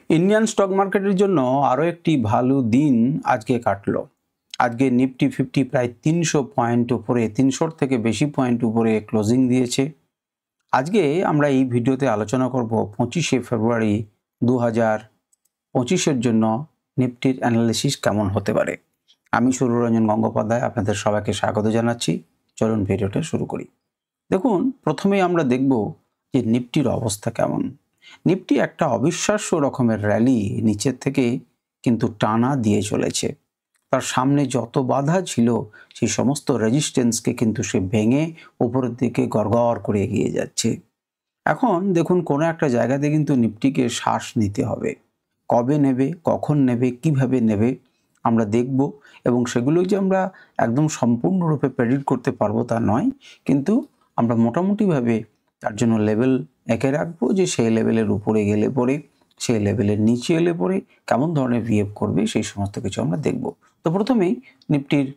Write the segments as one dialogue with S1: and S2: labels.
S1: Indian stock মার্কেটের জন্য আরও একটি ভালো দিন আজকে কাটলো। আজকে নিফটি 50 প্রায় 300 পয়েন্ট উপরে, 300 থেকে বেশি পয়েন্ট উপরে ক্লোজিং দিয়েছে। আজকে আমরা এই ভিডিওতে আলোচনা করব 25শে ফেব্রুয়ারি 2025-এর জন্য নিফটির অ্যানালিসিস কেমন হতে পারে। আমি সুররঞ্জন গঙ্গোপাধ্যায় আপনাদের সবাইকে স্বাগত জানাচ্ছি। চলুন ভিডিওটা শুরু করি। দেখুন, প্রথমেই আমরা দেখব যে নিফটির অবস্থা কেমন। নিফটি একটা অবিশ্বাস্য রকমের র্যালি নিচের থেকে কিন্তু টানা দিয়ে চলেছে। তার সামনে যত বাধা ছিল সেই সমস্ত রেজিস্ট্যান্সকে কিন্তু সে ভেঙে উপরের দিকে গড়গড় করে এগিয়ে যাচ্ছে। এখন দেখুন, কোনো একটা জায়গাতে কিন্তু নিফটিকে শ্বাস নিতে হবে। কবে নেবে, কখন নেবে, কিভাবে নেবে আমরা দেখব, এবং সেগুলো যে আমরা একদম সম্পূর্ণরূপে প্রেডিক্ট করতে পারবো তা নয়, কিন্তু আমরা মোটামুটিভাবে তার জন্য লেভেল এঁকে রাখবো যে সেই লেভেলের উপরে গেলে পরে, সেই লেভেলের নিচে এলে পরে কেমন ধরনের বিহেভ করবে সেই সমস্ত কিছু আমরা দেখব। তো প্রথমেই নিফটির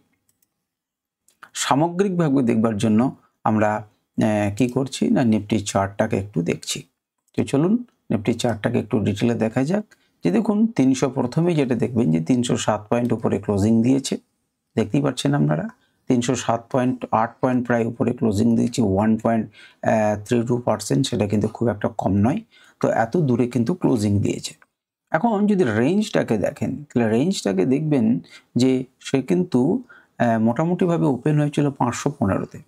S1: সামগ্রিকভাবে দেখবার জন্য আমরা কি করছি না, নিফটির চার্টটাকে একটু দেখছি। তো চলুন নিফটির চার্টটাকে একটু ডিটেলে দেখা যাক। যে দেখুন, 300 প্রথমেই যেটা দেখবেন যে 307 পয়েন্ট উপরে ক্লোজিং দিয়েছে, দেখতেই পাচ্ছেন আপনারা। 307.8 পয়েন্ট প্রায় উপরে ক্লোজিং দিয়েছে, 1.32%, সেটা কিন্তু খুব একটা কম নয়। তো এত দূরে কিন্তু ক্লোজিং দিয়েছে। এখন যদি রেঞ্জটাকে দেখেন, তাহলে রেঞ্জটাকে দেখবেন যে সে কিন্তু মোটামুটিভাবে ওপেন হয়েছিল 515-তে।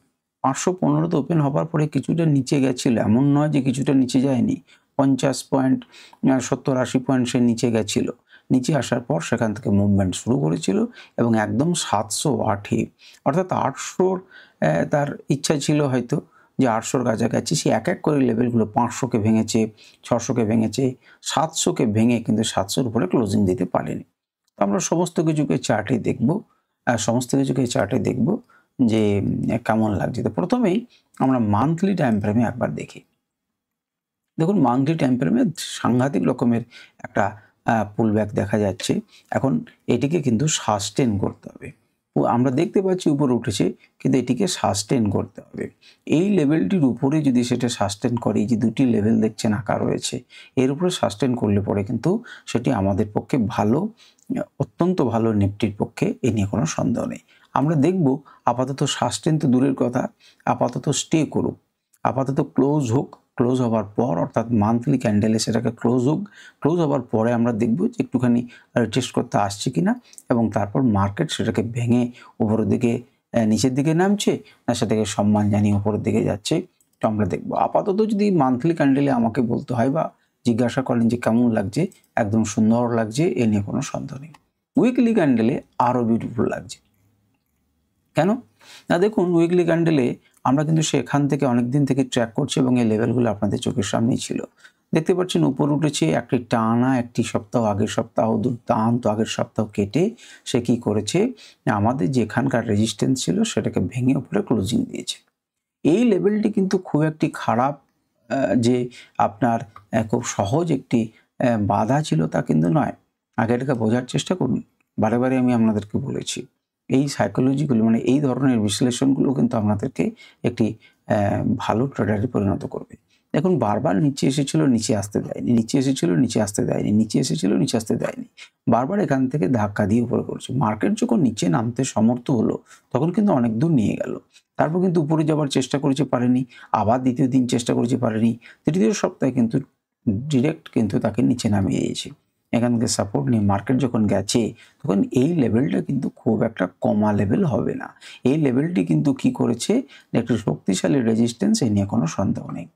S1: 515-তে ওপেন হওয়ার পরে কিছুটা নিচে গেছিল, এমন নয় যে কিছুটা নিচে যায়নি। 50 পয়েন্ট, 70-80 পয়েন্ট সে নিচে গেছিল। নিচে আসার পর সেখান থেকে মুভমেন্ট শুরু করেছিল এবং একদম 708-এ, অর্থাৎ 800-র তার ইচ্ছা ছিল হয়তো যে 800-র কাছাকাছি। সে এক এক করে লেভেলগুলো 500-কে ভেঙেছে, 600-কে ভেঙেছে, 700-কে ভেঙে কিন্তু 700-র উপরে ক্লোজিং দিতে পারেনি। তো আমরা সমস্ত কিছুকে চার্টে দেখব, যে কেমন লাগছে। তো প্রথমেই আমরা মান্থলি টাইম ফ্রেমে একবার দেখি। দেখুন, মান্থলি টাইম ফ্রেমে সাংঘাতিক রকমের একটা পুলব্যাক দেখা যাচ্ছে। এখন এটিকে কিন্তু সাস্টেন করতে হবে। আমরা দেখতে পাচ্ছি উপরে উঠেছে, কিন্তু এটিকে সাস্টেন করতে হবে। এই লেভেলটির উপরে যদি সেটা সাস্টেন করে, যে দুটি লেভেল দেখছেন আঁকা রয়েছে, এর উপরে সাস্টেন করলে পরে কিন্তু সেটি আমাদের পক্ষে ভালো, অত্যন্ত ভালো নিফটির পক্ষে, এ নিয়ে কোনো সন্দেহ নেই। আমরা দেখব আপাতত সাস্টেন তো দূরের কথা, আপাতত স্টে করুক, আপাতত ক্লোজ হোক। ক্লোজ হওয়ার পর, অর্থাৎ মান্থলি ক্যান্ডেলে সেটাকে ক্লোজ হওয়ার পরে আমরা দেখব যে একটুখানি টেস্ট করতে আসছে কিনা, এবং তারপর মার্কেট সেটাকে ভেঙে উপরের দিকে, নিচের দিকে নামছে না সেটাকে সম্মান জানিয়ে উপরের দিকে যাচ্ছে, তো আমরা দেখব। আপাতত যদি মান্থলি ক্যান্ডেলে আমাকে বলতে হয় বা জিজ্ঞাসা করেন যে কেমন লাগছে, একদম সুন্দর লাগছে, এ নিয়ে কোনো সন্দেহ নেই। উইকলি ক্যান্ডেলে আরও বিউটিফুল লাগছে। কেন না, দেখুন উইকলি ক্যান্ডেলে আমরা কিন্তু সেখান থেকে অনেক দিন থেকে ট্র্যাক করছি এবং এই লেভেলগুলো আপনাদের চোখের সামনেই ছিল। দেখতে পাচ্ছেন উপর উঠেছে, একটি টানা একটি সপ্তাহ, আগের সপ্তাহ দুর্দান্ত, আগের সপ্তাহ কেটে সে কী করেছে, আমাদের যেখানকার রেজিস্ট্যান্স ছিল সেটাকে ভেঙে উপরে ক্লোজিং দিয়েছে। এই লেভেলটি কিন্তু খুব একটি খারাপ, যে আপনার খুব সহজ একটি বাধা ছিল তা কিন্তু নয়। আগে এটাকে বোঝার চেষ্টা করুন। বারে বারে আমি আপনাদেরকে বলেছি, এই সাইকোলজিগুলো, মানে এই ধরনের বিশ্লেষণগুলো কিন্তু আপনাদেরকে একটি ভালো ট্রেডারে পরিণত করবে। দেখুন, বারবার নিচে এসেছিল, নিচে আসতে দেয়নি, নিচে এসেছিল, নিচে আসতে দেয়নি, নিচে এসেছিল, নিচে আসতে দেয়নি, বারবার এখান থেকে ধাক্কা দিয়ে উপরে করছে। মার্কেট যখন নিচে নামতে সমর্থ হলো তখন কিন্তু অনেক দূর নিয়ে গেল। তারপর কিন্তু উপরে যাওয়ার চেষ্টা করেছে, পারেনি। আবার দ্বিতীয় দিন চেষ্টা করেছে, পারেনি। তৃতীয় সপ্তাহে কিন্তু ডিরেক্ট কিন্তু তাকে নিচে নামিয়ে দিয়েছে। এখান থেকে সাপোর্ট নিয়ে মার্কেট যখন গেছে, তখন এই লেভেলটা কিন্তু খুব একটা কমা লেভেল হবে না। এই লেভেলটি কিন্তু কি করেছে, একটু শক্তিশালী রেজিস্ট্যান্স, এ নিয়ে কোনো সন্দেহ নেই।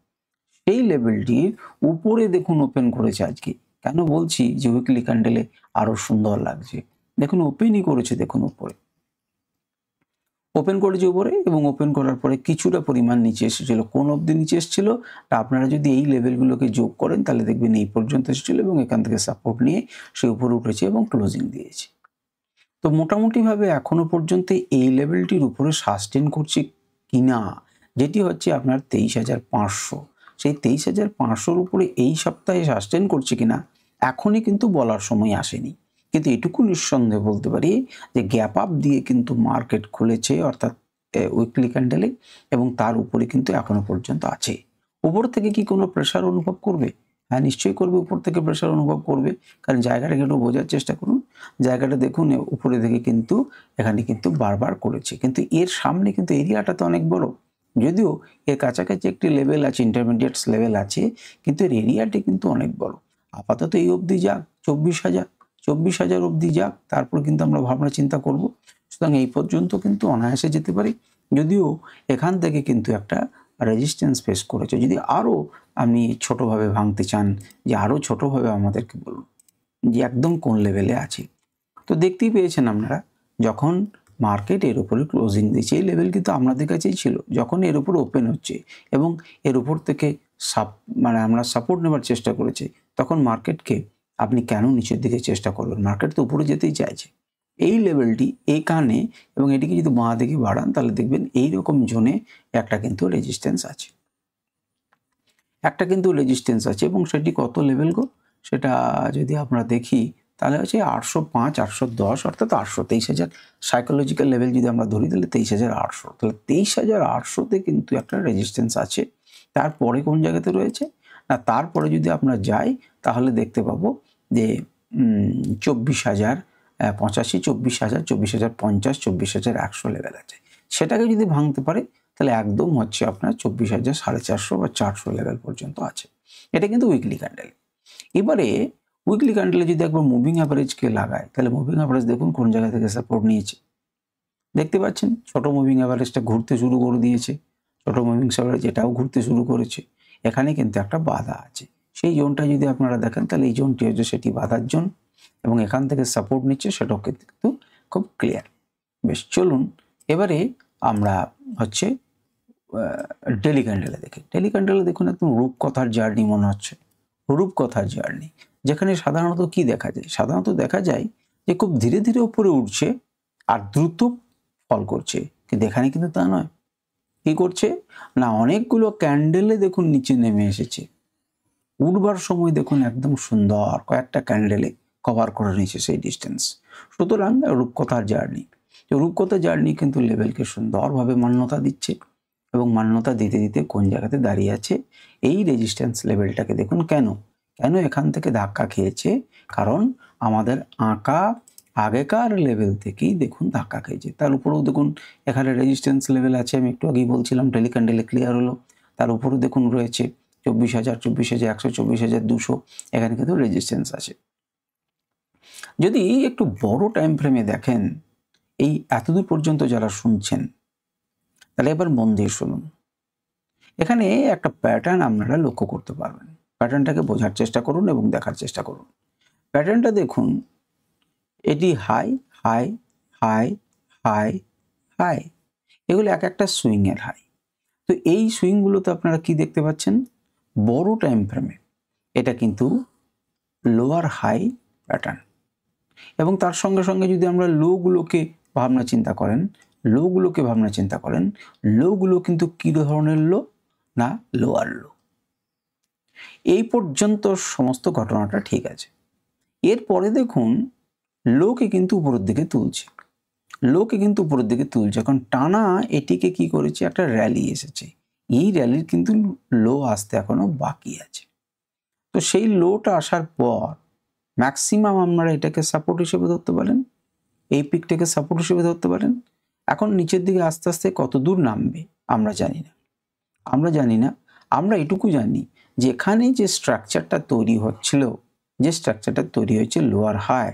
S1: সেই লেভেলটির উপরে দেখুন ওপেন করেছে আজকে। কেন বলছি যে উইকলি ক্যান্ডেলে আরও সুন্দর লাগছে, দেখুন ওপেনই করেছে, দেখুন উপরে ওপেন করেছে উপরে, এবং ওপেন করার পরে কিছুটা পরিমাণ নিচে এসেছিল। কোন অবধি নিচে এসেছিল, আপনারা যদি এই লেভেলগুলোকে যোগ করেন তাহলে দেখবেন এই পর্যন্ত এসেছিল, এবং এখান থেকে সাপোর্ট নিয়ে সে উপরে উঠেছে এবং ক্লোজিং দিয়েছে। তো মোটামুটিভাবে এখনো পর্যন্ত এই লেভেলটির উপরে সাস্টেন করছে কিনা, যেটি হচ্ছে আপনার 23,500, সেই 23,500-র উপরে এই সপ্তাহে সাস্টেন করছে কিনা এখনই কিন্তু বলার সময় আসেনি। কিন্তু এটুকু নিঃসন্দেহে বলতে পারি যে গ্যাপ আপ দিয়ে কিন্তু মার্কেট খুলেছে, অর্থাৎ উইকলি ক্যান্ডেলে, এবং তার উপরে কিন্তু এখনো পর্যন্ত আছে। উপর থেকে কি কোনো প্রেসার অনুভব করবে? হ্যাঁ নিশ্চয়ই করবে, উপর থেকে প্রেশার অনুভব করবে, কারণ জায়গাটাকে একটু বোঝার চেষ্টা করুন। জায়গাটা দেখুন উপরে থেকে কিন্তু এখানে কিন্তু বারবার করেছে, কিন্তু এর সামনে কিন্তু এরিয়াটা তো অনেক বড়। যদিও এর কাছাকাছি একটি লেভেল আছে, ইন্টারমিডিয়েটস লেভেল আছে, কিন্তু এর এরিয়াটি কিন্তু অনেক বড়। আপাতত এই অবধি যাক 24,000 অবধি যাক, তারপর কিন্তু আমরা ভাবনা চিন্তা করব। সুতরাং এই পর্যন্ত কিন্তু অনায়াসে যেতে পারি, যদিও এখান থেকে কিন্তু একটা রেজিস্ট্যান্স ফেস করেছে। যদি আরও আপনি ছোটোভাবে ভাঙতে চান, যে আরও ছোটোভাবে আমাদেরকে বলুন যে একদম কোন লেভেলে আছে, তো দেখতেই পেয়েছেন আপনারা যখন মার্কেট এর উপরে ক্লোজিং দিয়েছে, এই লেভেল কিন্তু আপনাদের কাছেই ছিল। যখন এর উপর ওপেন হচ্ছে এবং এর উপর থেকে আমরা সাপোর্ট নেবার চেষ্টা করেছি, তখন মার্কেটকে আপনি কেন নিচের দিকে চেষ্টা করবেন? মার্কেট তো উপরে যেতেই চাইছে। এই লেভেলটি এইখানে এবং এটিকে যদি বাঁ দিকে বাড়ান, তাহলে দেখবেন এইরকম জোনে একটা কিন্তু রেজিস্ট্যান্স আছে, এবং সেটি কত লেভেল গো? সেটা যদি আমরা দেখি তাহলে হচ্ছে 805, 810, অর্থাৎ 823,000 সাইকোলজিক্যাল লেভেল যদি আমরা ধরি, তাহলে 23,800, তাহলে 23,800-তে কিন্তু একটা রেজিস্ট্যান্স আছে। তারপরে কোন জায়গাতে রয়েছে না, তারপরে যদি আমরা যাই তাহলে দেখতে পাবো যে 24,085, 24,000, 24,050, 24,100 লেভেল আছে। সেটাকে যদি ভাঙতে পারে তাহলে একদম হচ্ছে আপনার 24,450 বা 400 লেভেল পর্যন্ত আছে। এটা কিন্তু উইকলি ক্যান্ডেল। এবারে উইকলি ক্যান্ডেলে যদি একবার মুভিং অ্যাভারেজকে লাগায়, তাহলে মুভিং অ্যাভারেজ দেখুন কোন জায়গা থেকে সাপোর্ট নিয়েছে। দেখতে পাচ্ছেন ছোট মুভিং অ্যাভারেজটা ঘুরতে শুরু করে দিয়েছে, ছোট মুভিং অ্যাভারেজ এটাও ঘুরতে শুরু করেছে। এখানে কিন্তু একটা বাধা আছে, সেই জোনটা যদি আপনারা দেখেন তাহলে এই জোনটি হচ্ছে সেটি বাধার জোন, এবং এখান থেকে সাপোর্ট নিচ্ছে, সেটাও কিন্তু খুব ক্লিয়ার। বেশ, চলুন এবারে আমরা হচ্ছে ডেলি ক্যান্ডেলে দেখি। ডেলি ক্যান্ডেলে দেখুন একদম রূপকথার জার্নি মনে হচ্ছে, রূপকথার জার্নি, যেখানে সাধারণত কি দেখা যায়? সাধারণত দেখা যায় যে খুব ধীরে ধীরে উপরে উঠছে আর দ্রুত ফল করছে, কিন্তু এখানে কিন্তু তা নয়। কি করছে না, অনেকগুলো ক্যান্ডেলে দেখুন নিচে নেমে এসেছে, উঠবার সময় দেখুন একদম সুন্দর কয়েকটা ক্যান্ডেলে কভার করে নিয়েছে সেই ডিস্টেন্স। সুতরাং রূপকথার জার্নি, রূপকথার জার্নি কিন্তু লেভেলকে সুন্দরভাবে মান্যতা দিচ্ছে, এবং মান্যতা দিতে দিতে কোন জায়গাতে দাঁড়িয়ে আছে, এই রেজিস্ট্যান্স লেভেলটাকে দেখুন। কেন এখান থেকে ধাক্কা খেয়েছে? কারণ আমাদের আঁকা আগেকার লেভেল থেকেই দেখুন ধাক্কা খেয়েছে। তার উপরেও দেখুন এখানে রেজিস্ট্যান্স লেভেল আছে, আমি একটু আগেই বলছিলাম, ডেলি ক্যান্ডেলে ক্লিয়ার হলো। তার উপরেও দেখুন রয়েছে 24,000, 24,100, 24,200, এখানে কিন্তু রেজিস্ট্যান্স আছে। যদি একটু বড় টাইম ফ্রেমে দেখেন, এই এতদূর পর্যন্ত যারা শুনছেন, তাহলে এবার মন দিয়ে শুনুন। এখানে একটা প্যাটার্ন আপনারা লক্ষ্য করতে পারবেন। প্যাটার্নটাকে বোঝার চেষ্টা করুন এবং দেখার চেষ্টা করুন। প্যাটার্নটা দেখুন, এটি high high high high high, এগুলো এক একটা সুইংয়ের হাই। তো এই সুইংগুলোতে আপনারা কি দেখতে পাচ্ছেন? বড় টাইম ফ্রেমে এটা কিন্তু লোয়ার হাই প্যাটার্ন, এবং তার সঙ্গে সঙ্গে যদি আমরা লোগুলোকে ভাবনা চিন্তা করেন, লোগুলো কিন্তু কী ধরনের লো না, লোয়ার লো। এই পর্যন্ত সমস্ত ঘটনাটা ঠিক আছে। এরপরে দেখুন লোকে কিন্তু উপরের দিকে তুলছে, এখন টানা এটিকে কি করেছে, একটা র্যালি এসেছে। এই র্যালির কিন্তু লো আসতে এখনো বাকি আছে। তো সেই লোটা আসার পর ম্যাক্সিমাম আপনারা এটাকে সাপোর্ট হিসেবে ধরতে পারেন, এই পিকটাকে সাপোর্ট হিসেবে ধরতে পারেন। এখন নিচের দিকে আস্তে আস্তে কত দূর নামবে আমরা জানি না, আমরা এটুকু জানি যে এখানে যে স্ট্রাকচারটা তৈরি হয়েছে লোয়ার হাই,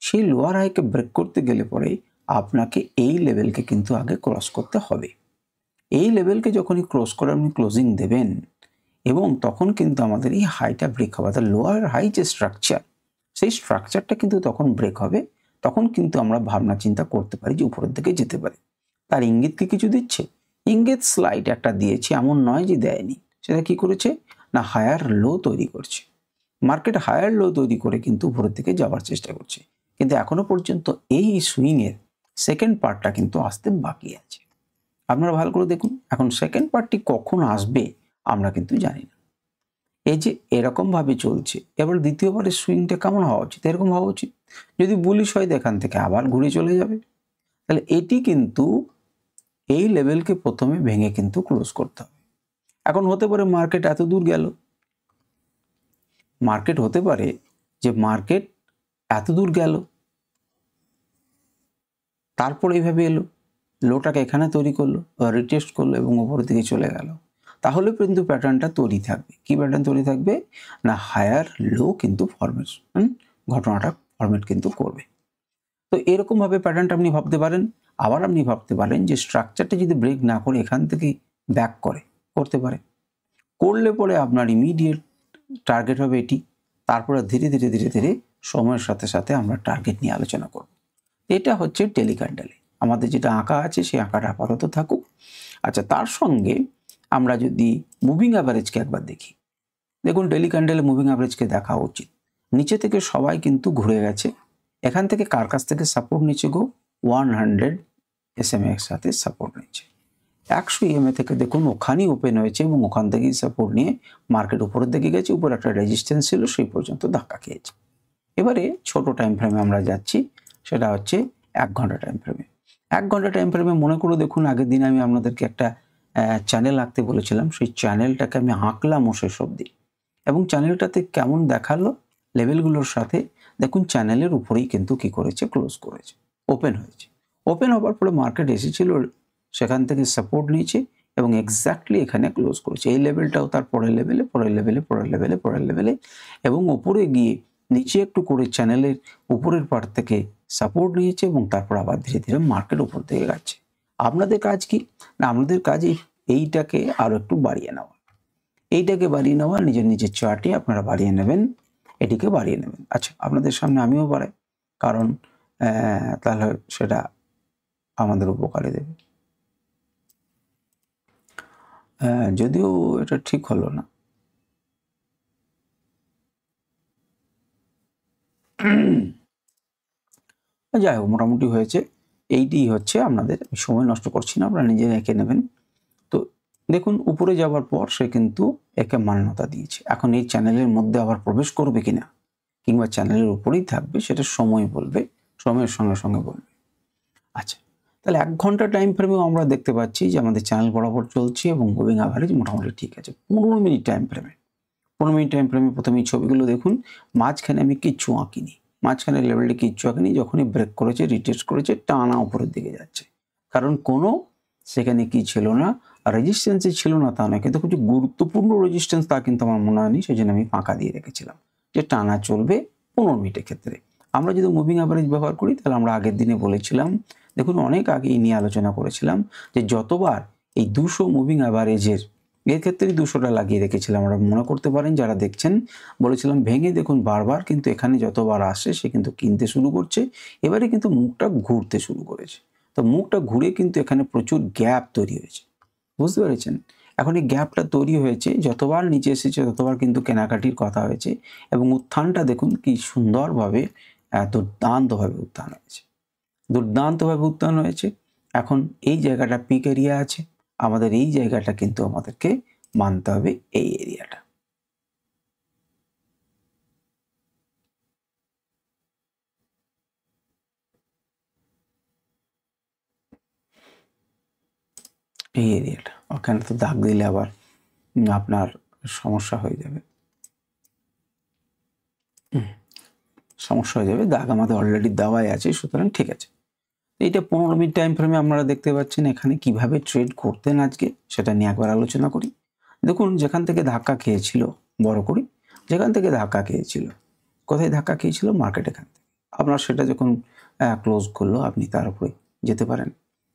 S1: সেই লোয়ার হাইকে ব্রেক করতে গেলে পরে আপনাকে এই লেভেলকে কিন্তু আগে ক্রস করতে হবে। এই লেভেলকে যখনই ক্রস করে আপনি ক্লোজিং দেবেন, এবং তখন কিন্তু আমাদের এই হাইটা ব্রেক হবে, অর্থাৎ লোয়ার হাই যে স্ট্রাকচার, সেই স্ট্রাকচারটা কিন্তু তখন ব্রেক হবে। তখন কিন্তু আমরা ভাবনা চিন্তা করতে পারি যে উপরের দিকে যেতে পারে। তার ইঙ্গিত কি কিছু দিচ্ছে? ইঙ্গিত স্লাইড একটা দিয়েছে, এমন নয় যে দেয়নি। সেটা কি করেছে না, হায়ার লো তৈরি করছে। মার্কেট হায়ার লো তৈরি করে কিন্তু উপরের দিকে যাওয়ার চেষ্টা করছে, কিন্তু এখনো পর্যন্ত এই সুইংয়ের সেকেন্ড পার্টটা কিন্তু আসতে বাকি আছে। আপনারা ভালো করে দেখুন, এখন সেকেন্ড পার্টটি কখন আসবে আমরা কিন্তু জানি না। এই যে এরকম ভাবে চলছে, এবার দ্বিতীয়বারের সুইংটা কেমন হওয়া উচিত? এরকম হওয়া উচিত, যদি বুলিশ হয় এখান থেকে আবার ঘুরে চলে যাবে। তাহলে এটি কিন্তু এই লেভেলকে প্রথমে ভেঙে কিন্তু ক্লোজ করতে হবে। এখন হতে পারে মার্কেট এত দূর গেল, মার্কেট হতে পারে যে মার্কেট এত দূর গেল, তারপর এইভাবে এলো, লোটাকে এখানে তৈরি করলো, রিটেস্ট করলো এবং উপরের দিকে চলে গেল, তাহলে কিন্তু প্যাটার্নটা তৈরি থাকবে। কি প্যাটার্ন তৈরি থাকবে না, হায়ার লো কিন্তু ফরমেশন ঘটনাটা ফরমেট কিন্তু করবে। তো এরকমভাবে প্যাটার্নটা আপনি ভাবতে পারেন। আবার আপনি ভাবতে পারেন যে স্ট্রাকচারটা যদি ব্রেক না করে এখান থেকে ব্যাক করতে পারে, করলে পরে আপনার ইমিডিয়েট টার্গেট হবে এটি। তারপরে ধীরে ধীরে ধীরে ধীরে সময়ের সাথে সাথে আমরা টার্গেট নিয়ে আলোচনা করব। এটা হচ্ছে ডেলি ক্যান্ডেলে আমাদের যেটা আঁকা আছে, সেই আঁকাটা আপাতত থাকুক। আচ্ছা, তার সঙ্গে আমরা যদি মুভিং অ্যাভারেজকে একবার দেখি, দেখুন ডেলি ক্যান্ডেলে মুভিং অ্যাভারেজকে দেখা উচিত। নিচে থেকে সবাই কিন্তু ঘুরে গেছে, এখান থেকে কার কাছ থেকে সাপোর্ট নিচ্ছে গো, 100 SMA এর সাথে সাপোর্ট নিচ্ছে। 100 EMA থেকে দেখুন ওখানেই ওপেন হয়েছে এবং ওখান থেকেই সাপোর্ট নিয়ে মার্কেট উপরের দিকে গেছে, উপরে একটা রেজিস্ট্যান্স ছিল, সেই পর্যন্ত ধাক্কা খেয়েছে। এবারে ছোট টাইম ফ্রেমে আমরা যাচ্ছি, সেটা হচ্ছে 1 ঘন্টা টাইম ফ্রেমে। 1 ঘন্টা টাইম ফ্রেমে মনে করে দেখুন, আগের দিন আমি আপনাদেরকে একটা চ্যানেল আঁকতে বলেছিলাম, সেই চ্যানেলটাকে আমি আঁকলামও শেষ অবধি, এবং চ্যানেলটাতে কেমন দেখালো লেভেলগুলোর সাথে। দেখুন চ্যানেলের উপরেই কিন্তু কি করেছে, ক্লোজ করেছে, ওপেন হয়েছে। ওপেন হওয়ার পরে মার্কেট এসেছিল, সেখান থেকে সাপোর্ট নিয়েছে এবং এক্স্যাক্টলি এখানে ক্লোজ করেছে। এই লেভেলটাও তার পরের লেভেলে, পরের লেভেলে, পরের লেভেলে, পরের লেভেলে, এবং উপরে গিয়ে নিচে একটু করে চ্যানেলের উপরের পার্ট থেকে সাপোর্ট নিয়েছে এবং তারপর আবার ধীরে ধীরে মার্কেট উপর দিকে যাচ্ছে। আপনাদের কাজ কি না, আপনাদের কাজ এইটাকে আরো একটু বাড়িয়ে নেওয়া, এইটাকে বাড়িয়ে নেওয়া, নিজের নিজের চার্টে আপনারা বাড়িয়ে নেবেন, এটিকে বাড়িয়ে নেবেন। আচ্ছা, আপনাদের সামনে আমিও বাড়াই, কারণ তাহলে সেটা আমাদের উপকারে দেবে। যদিও এটা ঠিক হলো না, যাই হোক মোটামুটি হয়েছে। এইটি হচ্ছে আপনাদের, সময় নষ্ট করছি না, আপনারা নিজে এঁকে নেবেন। তো দেখুন উপরে যাওয়ার পর সে কিন্তু একে মান্যতা দিয়েছে। এখন এই চ্যানেলের মধ্যে আবার প্রবেশ করবে কিনা কিংবা চ্যানেলের উপরেই থাকবে, সেটা সময় বলবে, সময়ের সঙ্গে সঙ্গে বলবে। আচ্ছা, তাহলে 1 ঘন্টা টাইম ফ্রেমেও আমরা দেখতে পাচ্ছি যে আমাদের চ্যানেল বরাবর চলছে এবং মুভিং অ্যাভারেজ মোটামুটি ঠিক আছে। 15 মিনিট টাইম ফ্রেমে, 15 মিনিট টাইম ফ্রেমে প্রথমে এই ছবিগুলো দেখুন, মাঝখানে আমি কিচ্ছু আঁকিনি, মাঝখানে লেভেলটি কিচ্ছু আঁকিনি। যখনই ব্রেক করেছে, রিটেস্ট করেছে, টানা উপরের দিকে যাচ্ছে, কারণ কোনো সেখানে কি ছিল না, রেজিস্ট্যান্সই ছিল না তা নয়, কিন্তু খুব যে গুরুত্বপূর্ণ রেজিস্ট্যান্স তা কিন্তু আমার মনে হয়নি, সেই জন্য আমি ফাঁকা দিয়ে রেখেছিলাম যে টানা চলবে 15 মিনিটের ক্ষেত্রে। আমরা যদি মুভিং অ্যাভারেজ ব্যবহার করি, তাহলে আমরা আগের দিনে বলেছিলাম, দেখুন অনেক আগে এই নিয়ে আলোচনা করেছিলাম, যে যতবার এই 200 মুভিং অ্যাভারেজের, এর ক্ষেত্রে 200টা লাগিয়ে রেখেছিলাম, আমরা মনে করতে পারেন যারা দেখছেন, বলেছিলাম ভেঙে দেখুন বারবার কিন্তু এখানে যতবার আসে সে কিন্তু কিনতে শুরু করছে, এবারে কিন্তু মুখটা ঘুরতে শুরু করেছে। তো মুখটা ঘুরে কিন্তু এখানে প্রচুর গ্যাপ তৈরি হয়েছে, বুঝতে পেরেছেন? এখন এই গ্যাপটা তৈরি হয়েছে, যতবার নিচে এসেছে ততবার কিন্তু কেনাকাটির কথা হয়েছে, এবং উত্থানটা দেখুন কি সুন্দরভাবে, দুর্দান্তভাবে উত্থান হয়েছে, দুর্দান্তভাবে উত্থান হয়েছে। এখন এই জায়গাটা পিক এরিয়া আছে, আমাদের এই জায়গাটা কিন্তু আমাদেরকে মানতে হবে, এই এরিয়াটা। এই এরিয়াটা, ওখানে তো দাগ দিলে আবার আপনার সমস্যা হয়ে যাবে, সমস্যা হয়ে যাবে। দাগ আমাদের অলরেডি দেওয়াই আছে, সুতরাং ঠিক আছে। এইটা 15 মিনিট টাইম ফ্রেমে আপনারা দেখতে পাচ্ছেন। এখানে কিভাবে ট্রেড করতেন আজকে সেটা নিয়ে একবার আলোচনা করি। দেখুন যেখান থেকে ধাক্কা খেয়েছিল, বড় করি, যেখান থেকে ধাক্কা খেয়েছিল, কোথায় ধাক্কা খেয়েছিল, মার্কেট এখান থেকে। আপনার সেটা যখন ক্লোজ করলো, আপনি তার উপরে যেতে পারেন।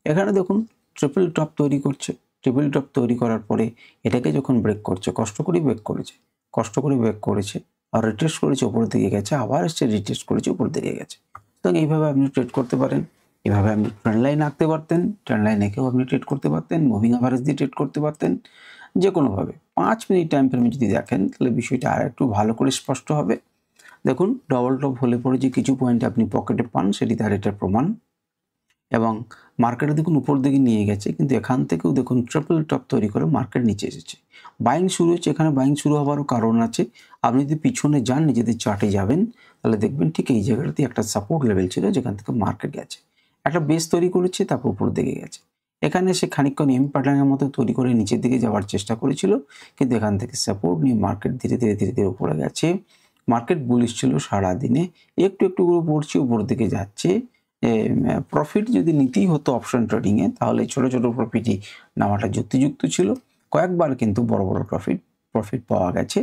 S1: এখানে দেখুন ট্রিপল টপ তৈরি করছে, ট্রিপল টপ তৈরি করার পরে এটাকে যখন ব্রেক করছে, কষ্ট করে ব্রেক করেছে, কষ্ট করে ব্রেক করেছে, আর রিটেস্ট করেছে, উপরের দিকে গেছে, আবার এসে রিটেস্ট করেছে, উপরের দিকে গেছে। তো এইভাবে আপনি ট্রেড করতে পারেন। এভাবে আপনি ট্রেন্ড লাইন আঁকতে পারতেন, ট্রেন্ড লাইন এঁকেও আপনি ট্রেড করতে পারতেন, মুভিং অ্যাভারেজ দিয়ে ট্রেড করতে পারতেন, যে কোনোভাবে। 5 মিনিট টাইম ফ্রেমে যদি দেখেন, তাহলে বিষয়টা আর একটু ভালো করে স্পষ্ট হবে। দেখুন ডবল টপ হলে পরে যে কিছু পয়েন্ট আপনি পকেটে পান, সেটি তার এটার প্রমাণ। এবং মার্কেটে দেখুন উপর দিকে নিয়ে গেছে, কিন্তু এখান থেকেও দেখুন ট্রিপল টপ তৈরি করে মার্কেট নিচে এসেছে, বাইং শুরু হচ্ছে। এখানে বাইং শুরু হওয়ারও কারণ আছে। আপনি যদি পিছনে যান, নিজেদের চার্টে যাবেন, তাহলে দেখবেন ঠিক এই জায়গাটাতে একটা সাপোর্ট লেভেল ছিল, যেখান থেকে মার্কেট গেছে, একটা বেস তৈরি করেছে, তারপর উপর দিকে গেছে। এখানে সে খানিকক্ষণ এম প্যাটার্নের মতো তৈরি করে নিচের দিকে যাওয়ার চেষ্টা করেছিল, কিন্তু এখান থেকে সাপোর্ট নিয়ে মার্কেট ধীরে ধীরে উপরে গেছে। মার্কেট বুলিশ ছিল সারাদিনে, একটু একটু করে পড়ছে, উপরের দিকে যাচ্ছে। প্রফিট যদি নিতেই হতো অপশন ট্রেডিংয়ে, তাহলে ছোট ছোট প্রফিটই নেওয়াটা যুক্তিযুক্ত ছিল। কয়েকবার কিন্তু বড় বড় প্রফিট পাওয়া গেছে।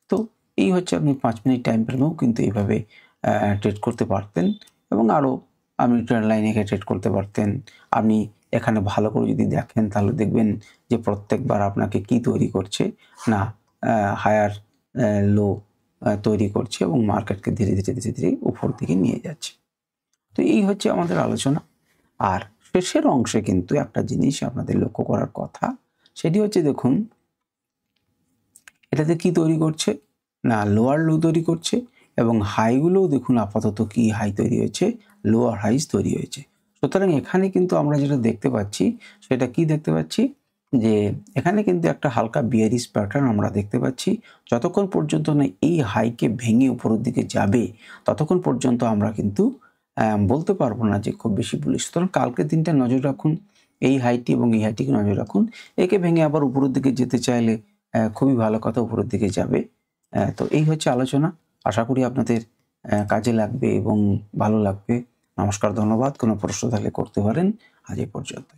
S1: তো এই হচ্ছে, আপনি 5 মিনিট টাইম ফ্রেমেও কিন্তু এইভাবে ট্রেড করতে পারতেন, এবং আরও আপনি ট্রেন্ড লাইনে ট্রেড করতে পারতেন। আপনি এখানে ভালো করে যদি দেখেন, তাহলে দেখবেন যে প্রত্যেকবার আপনাকে কি তৈরি করছে না, হায়ার লো তৈরি করছে এবং মার্কেটকে ধীরে ধীরে উপর দিকে নিয়ে যাচ্ছে। তো এই হচ্ছে আমাদের আলোচনা। আর শেষের অংশে কিন্তু একটা জিনিস আপনাদের লক্ষ্য করার কথা, সেটি হচ্ছে, দেখুন এটাতে কি তৈরি করছে না, লোয়ার লো তৈরি করছে, এবং হাইগুলোও দেখুন আপাতত কি হাই তৈরি হয়েছে, লোয়ার হাইস তৈরি হয়েছে। সুতরাং এখানে কিন্তু আমরা যেটা দেখতে পাচ্ছি, সেটা কি দেখতে পাচ্ছি, যে এখানে কিন্তু একটা হালকা বিয়ারিশ প্যাটার্ন আমরা দেখতে পাচ্ছি। যতক্ষণ পর্যন্ত না এই হাইকে ভেঙে উপরের দিকে যাবে, ততক্ষণ পর্যন্ত আমরা কিন্তু বলতে পারবো না যে খুব বেশি বুলিশ। সুতরাং কালকের দিনটা নজর রাখুন, এই হাইটি এবং এই হাইটিকে নজর রাখুন। একে ভেঙে আবার উপরের দিকে যেতে চাইলে খুবই ভালো কথা, উপরের দিকে যাবে। তো এই হচ্ছে আলোচনা। আশা করি আপনাদের কাজে লাগবে এবং ভালো লাগবে। নমস্কার, ধন্যবাদ। কোনো প্রশ্ন থাকলে করতে পারেন। আজ এই পর্যন্ত।